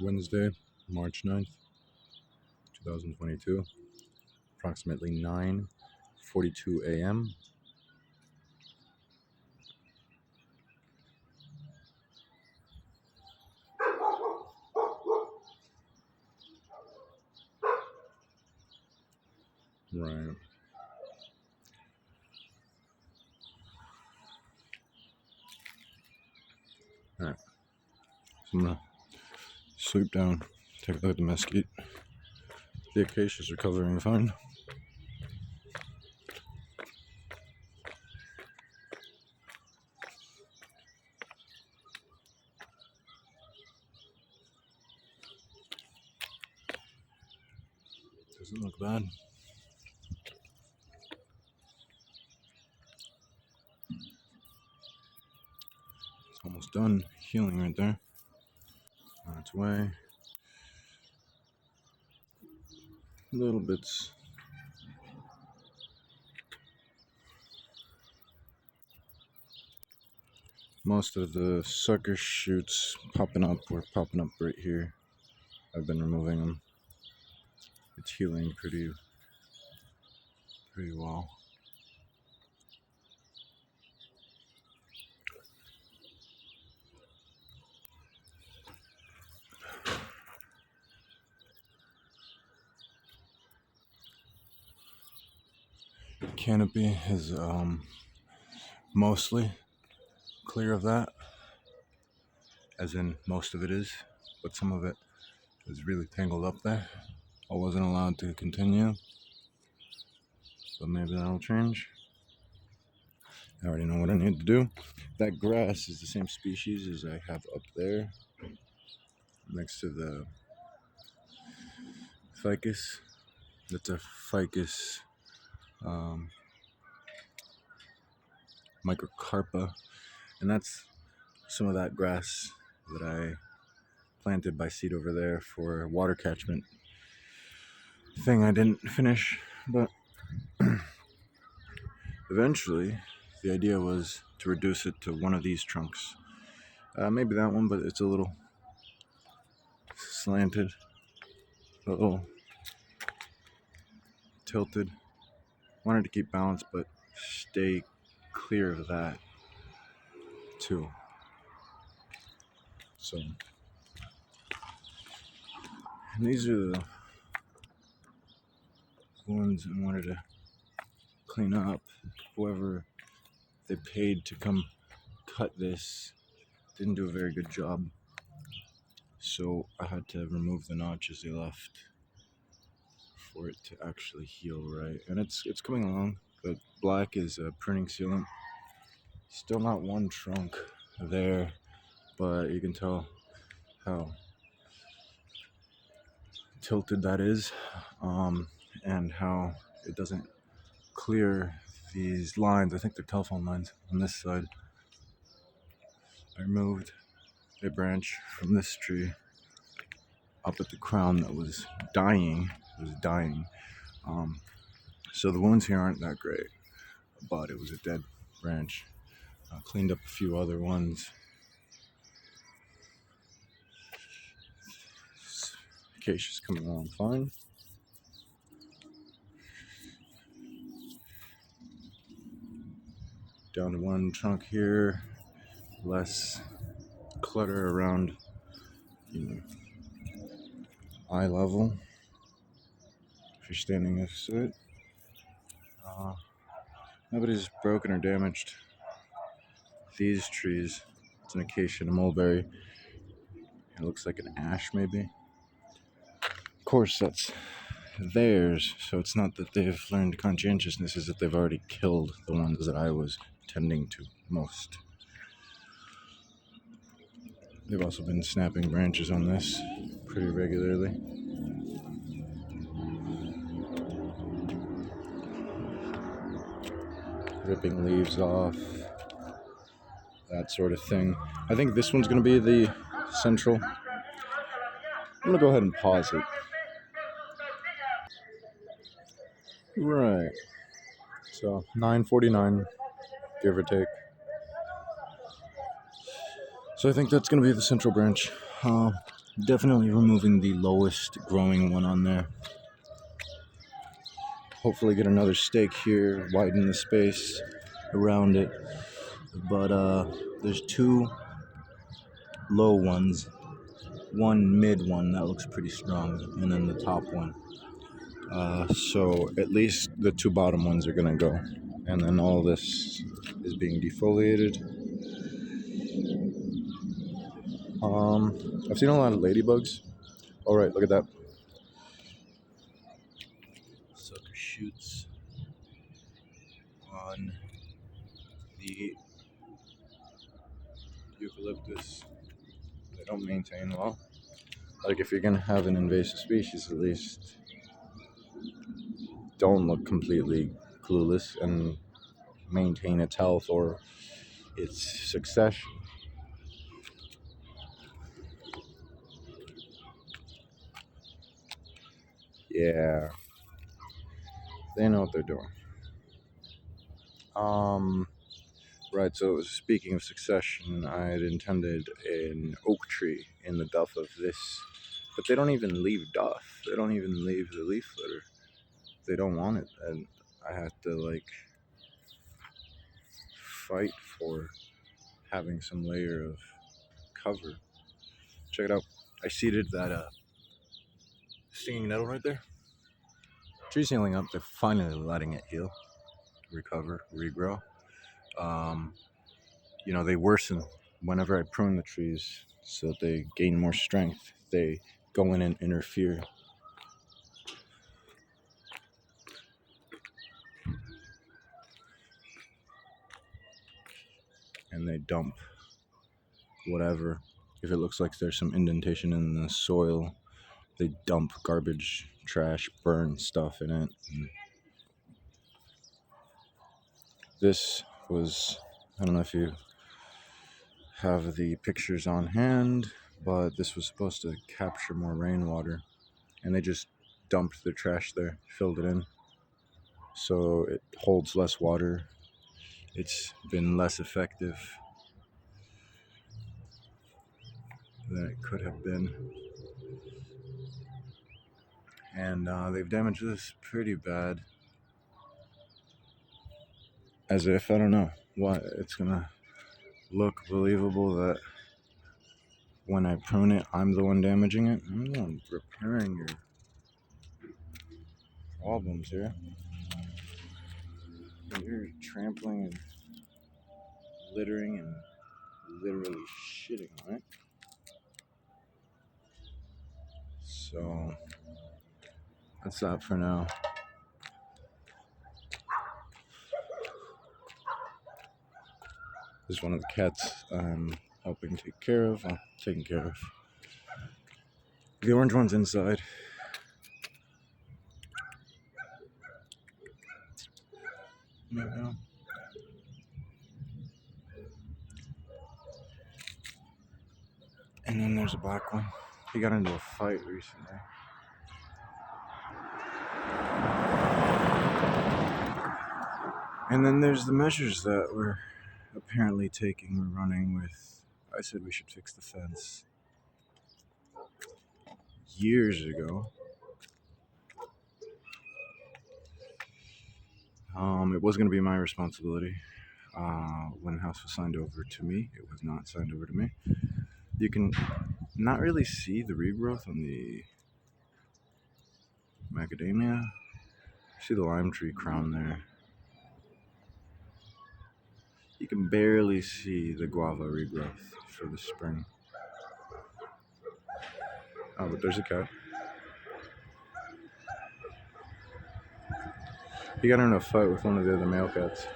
Wednesday, March 9th, 2022, approximately 9:42 a.m. Right. All right. So I'm gonna sleep down, take a look at the mesquite. The acacia's recovering fine. Doesn't look bad. It's almost done healing right there. On its way. Little bits. Most of the sucker shoots popping up were popping up right here. I've been removing them. It's healing pretty well. Canopy is mostly clear of that, as in most of it is, but some of it is really tangled up there. I wasn't allowed to continue, but maybe that'll change. I already know what I need to do. That grass is the same species as I have up there next to the ficus. That's a ficus microcarpa, and that's some of that grass that I planted by seed over there for water catchment thing I didn't finish, but eventually the idea was to reduce it to one of these trunks. Maybe that one, but it's a little slanted, a little tilted. Wanted to keep balance, but stay clear of that too. So, and these are the ones I wanted to clean up. Whoever they paid to come cut this didn't do a very good job, so I had to remove the notches they left for it to actually heal right. And it's coming along. The black is a pruning sealant. Still not one trunk there, but you can tell how tilted that is, and how it doesn't clear these lines. I think they're telephone lines on this side. I removed a branch from this tree up at the crown that was dying. So the wounds here aren't that great, but it was a dead branch. I cleaned up a few other ones. Acacia's coming along fine. Down to one trunk here. Less clutter around, eye level. If you're standing next to it. Nobody's broken or damaged these trees. It's an acacia and a mulberry. It looks like an ash, maybe. Of course, that's theirs, so it's not that they've learned conscientiousness, it's that they've already killed the ones that I was tending to most. They've also been snapping branches on this pretty regularly. Ripping leaves off, that sort of thing. I think this one's going to be the central. I'm going to go ahead and pause it. Right. So 9:49, give or take. So I think that's going to be the central branch. Definitely removing the lowest growing one on there. Hopefully get another stake here, widen the space around it. But there's two low ones, one mid one that looks pretty strong, and then the top one. So at least the two bottom ones are gonna go, and then all this is being defoliated. I've seen a lot of ladybugs. All right, look at that. Sucker shoots on the eucalyptus. They don't maintain well. Like if you're gonna have an invasive species, at least don't look completely clueless and maintain its health or its succession. Yeah, they know what they're doing. Right, so speaking of succession, I had intended an oak tree in the duff of this, but they don't even leave duff. They don't even leave the leaf litter. They don't want it, and I had to like fight for having some layer of cover. Check it out. I seeded that stinging nettle right there. Tree's healing up. They're finally letting it heal, recover, regrow. They worsen whenever I prune the trees so they gain more strength. They go in and interfere. And they dump whatever. If it looks like there's some indentation in the soil, they dump garbage, trash, burn stuff in it. And this was, I don't know if you have the pictures on hand, but this was supposed to capture more rainwater, and they just dumped their trash there, filled it in, so it holds less water. It's been less effective than it could have been, and they've damaged this pretty bad, as if, I don't know what, it's gonna look believable that when I prune it, I'm the one damaging it. I'm the one repairing your problems here. You're trampling and littering and literally shitting on it. So that's that for now. This is one of the cats I'm helping take care of. I'm taking care of. The orange one's inside. Yeah. And then there's a black one. He got into a fight recently. And then there's the measures that we're apparently taking. We're running with. I said we should fix the fence years ago. It was going to be my responsibility. When the house was signed over to me, it was not signed over to me. You can not really see the regrowth on the macadamia. See the lime tree crown there. You can barely see the guava regrowth for the spring. Oh, but there's a cat. He got in a fight with one of the other male cats.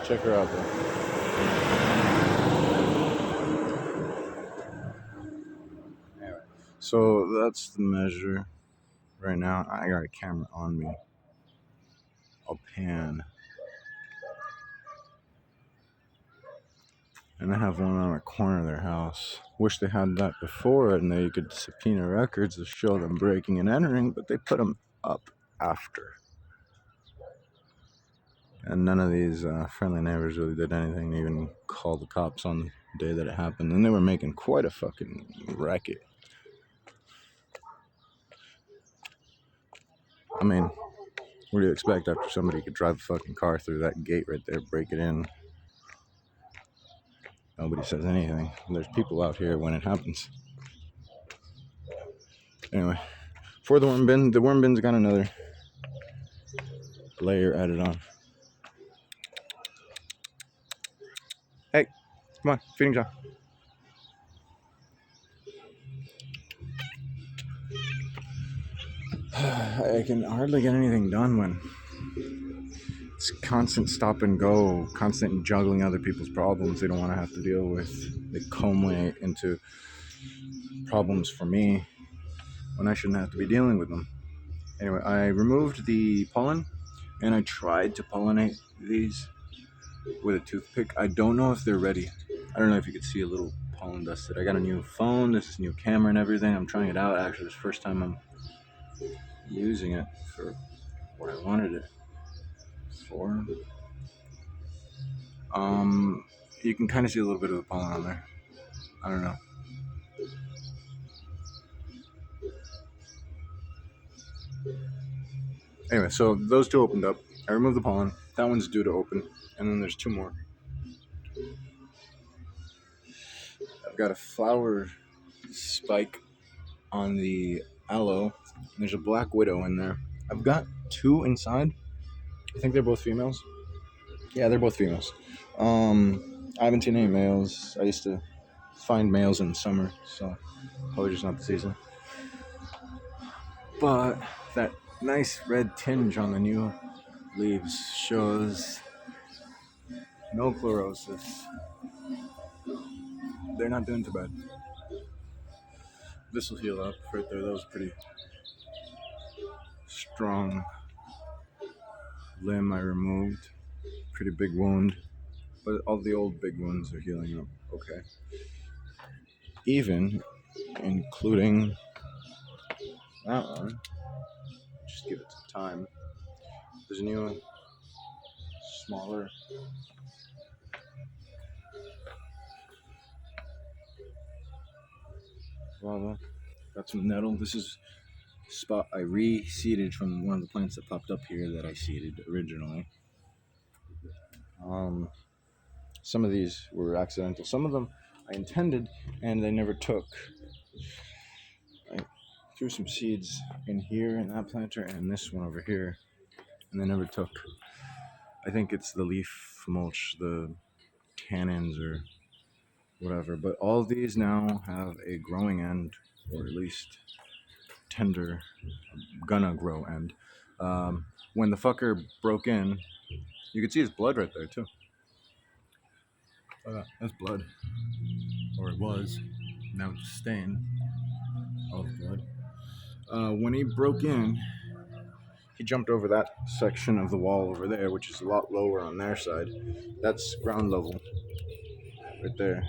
Check her out though. Anyway, so that's the measure. Right now, I got a camera on me. I'll pan. And I have one on a corner of their house. Wish they had that before and they could subpoena records to show them breaking and entering, but they put them up after. And none of these friendly neighbors really did anything to even call the cops on day that it happened, and they were making quite a fucking racket. I mean, what do you expect after somebody could drive a fucking car through that gate right there, break it in? Nobody says anything. There's people out here when it happens. Anyway, for the worm bin's got another layer added on. Hey, come on, feeding job. I can hardly get anything done when it's constant stop and go, constant juggling other people's problems they don't want to have to deal with. They culminate into problems for me when I shouldn't have to be dealing with them. Anyway, I removed the pollen and I tried to pollinate these with a toothpick. I don't know if they're ready. I don't know if you could see a little pollen dusted. I got a new phone, this is a new camera and everything. I'm trying it out. Actually, this is the first time I'm using it for what I wanted it for. You can kind of see a little bit of the pollen on there. I don't know. Anyway, so those two opened up. I removed the pollen. That one's due to open. And then there's two more. I've got a flower spike on the aloe. There's a black widow in there. I've got two inside. I think they're both females. Yeah, they're both females. I haven't seen any males. I used to find males in the summer, so probably just not the season. But that nice red tinge on the new leaves shows no chlorosis. They're not doing too bad. This will heal up right there. That was pretty strong limb I removed. Pretty big wound. But all the old big wounds are healing up okay. Even including that one. Just give it some time. There's a new, smaller lava. Got some nettle. This is a spot I reseeded from one of the plants that popped up here that I seeded originally. Some of these were accidental. Some of them I intended and they never took. I threw some seeds in here in that planter and this one over here, and they never took. I think it's the leaf mulch, the tannins or whatever. But all of these now have a growing end, or at least tender, gonna grow end. When the fucker broke in, you could see his blood right there too. That's blood, or it was. Now it's stained of blood. When he broke in, he jumped over that section of the wall over there, which is a lot lower on their side. That's ground level, right there.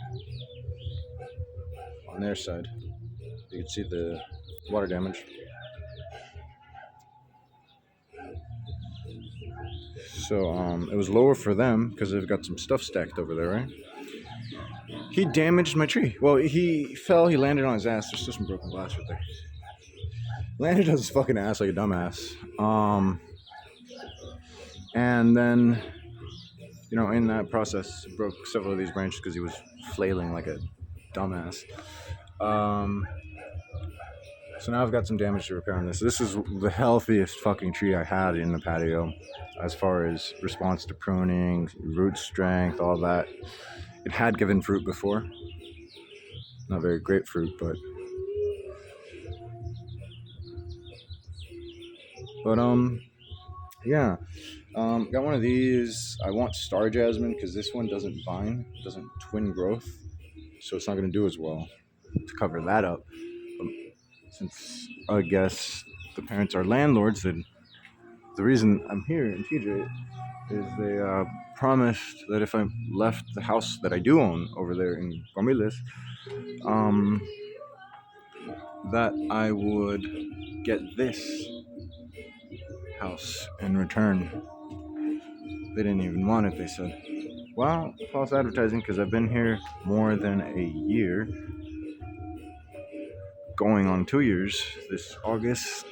On their side, you can see the water damage. So it was lower for them because they've got some stuff stacked over there, right? He damaged my tree. Well, he fell, he landed on his ass. There's still some broken glass right there. Landed on his fucking ass like a dumbass. And then, in that process, broke several of these branches because he was flailing like a dumbass. So now I've got some damage to repair on this. This is the healthiest fucking tree I had in the patio as far as response to pruning, root strength, all that. It had given fruit before. Not very great fruit, but yeah. Got one of these. I want star jasmine because this one doesn't vine, doesn't twin growth, so it's not going to do as well to cover that up. Since I guess the parents are landlords, then the reason I'm here in TJ is they promised that if I left the house that I do own over there in Guamiles, that I would get this house in return. They didn't even want it, they said. Well, false advertising because I've been here more than a year, going on 2 years this August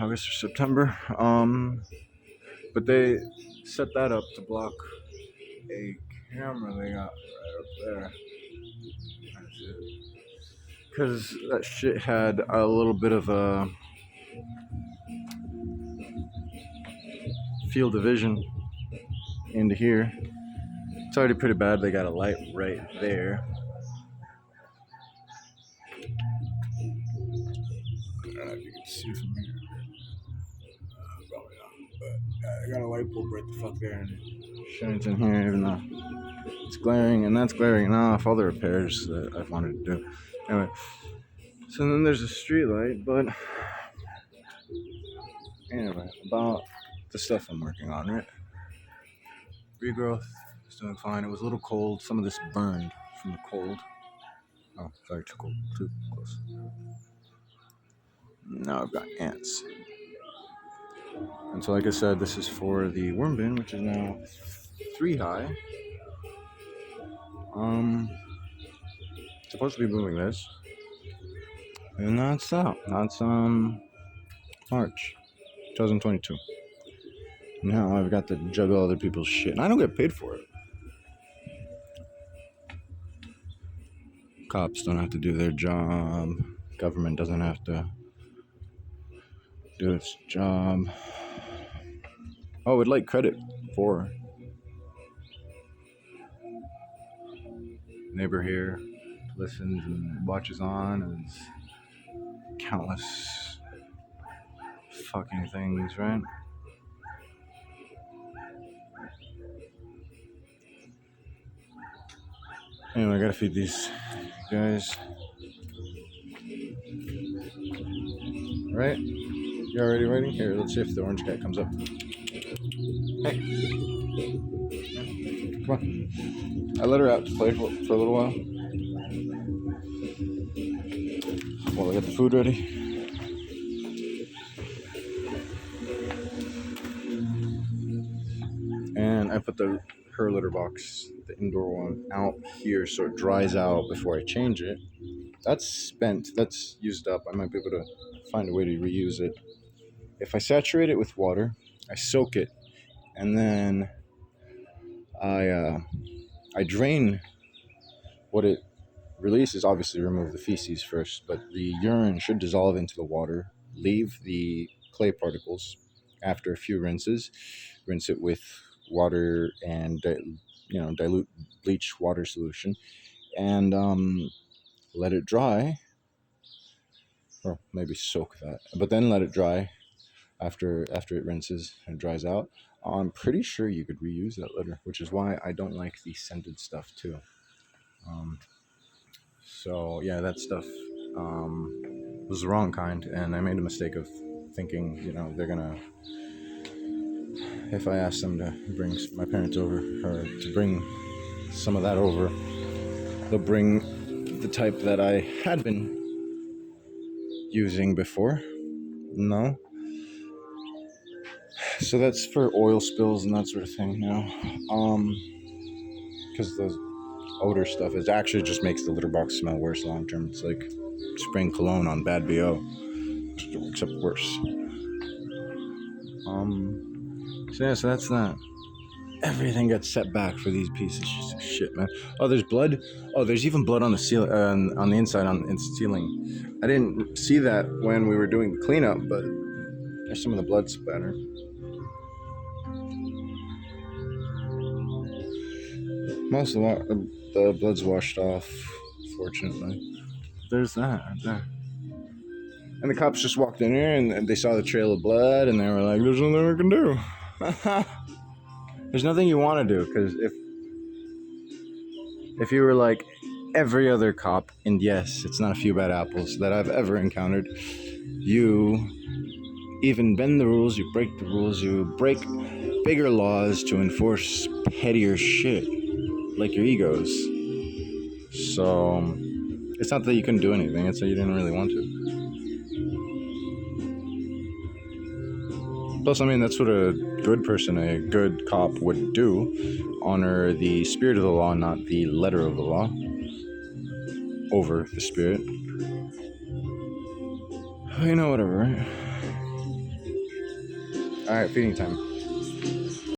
or September. But they set that up to block a camera they got right up there. Because that shit had a little bit of a field of vision into here. It's already pretty bad. They got a light right there. I don't know if you can see from here. Probably not. But I got a light bulb right the fuck there, and it shines in here, even though it's glaring, and that's glaring enough. All the repairs that I've wanted to do. Anyway, so then there's a street light, but anyway, about the stuff I'm working on, right? Regrowth is doing fine. It was a little cold. Some of this burned from the cold. Oh, sorry, too cold, too close. Now I've got ants. And so, like I said, this is for the worm bin, which is now 3 high. Supposed to be moving this. And that's out. That's March 2022. Now I've got to juggle other people's shit. And I don't get paid for it. Cops don't have to do their job. Government doesn't have to do its job. Oh, would like credit for neighbor here listens and watches on and countless fucking things, right? Anyway, I gotta feed these guys. Right? You already waiting? Here, let's see if the orange cat comes up. Hey. Come on. I let her out to play for a little while. While I got the food ready. And I put her litter box, the indoor one, out here so it dries out before I change it. That's spent. That's used up. I might be able to find a way to reuse it. If I saturate it with water, I soak it, and then I drain what it releases. Obviously, remove the feces first, but the urine should dissolve into the water, leave the clay particles after a few rinses. Rinse it with water and dilute bleach water solution, and let it dry, or maybe soak that, but then let it dry after it rinses and dries out. I'm pretty sure you could reuse that litter, which is why I don't like the scented stuff too. So yeah, that stuff was the wrong kind, and I made a mistake of thinking, they're gonna, if I ask them to bring my parents over, or to bring some of that over, they'll bring the type that I had been using before. No. So that's for oil spills and that sort of thing now. Because the odor stuff, it actually just makes the litter box smell worse long term. It's like spraying cologne on bad BO, except worse. So that's that. Everything gets set back for these pieces of shit, man. Oh, there's blood. Oh, there's even blood on the ceiling, on the inside, in the ceiling. I didn't see that when we were doing the cleanup, but there's some of the blood spatter. Most of the blood's washed off, fortunately. There's that right there. And the cops just walked in here and they saw the trail of blood and they were like, there's nothing we can do. There's nothing you want to do, because if you were like every other cop, and yes, it's not a few bad apples that I've ever encountered, you even bend the rules, you break the rules, you break bigger laws to enforce pettier shit, like your egos. So it's not that you couldn't do anything, it's that you didn't really want to. Plus, I mean, that's what a good person, a good cop would do. Honor the spirit of the law, not the letter of the law, over the spirit. You know, whatever, right? Alright, feeding time.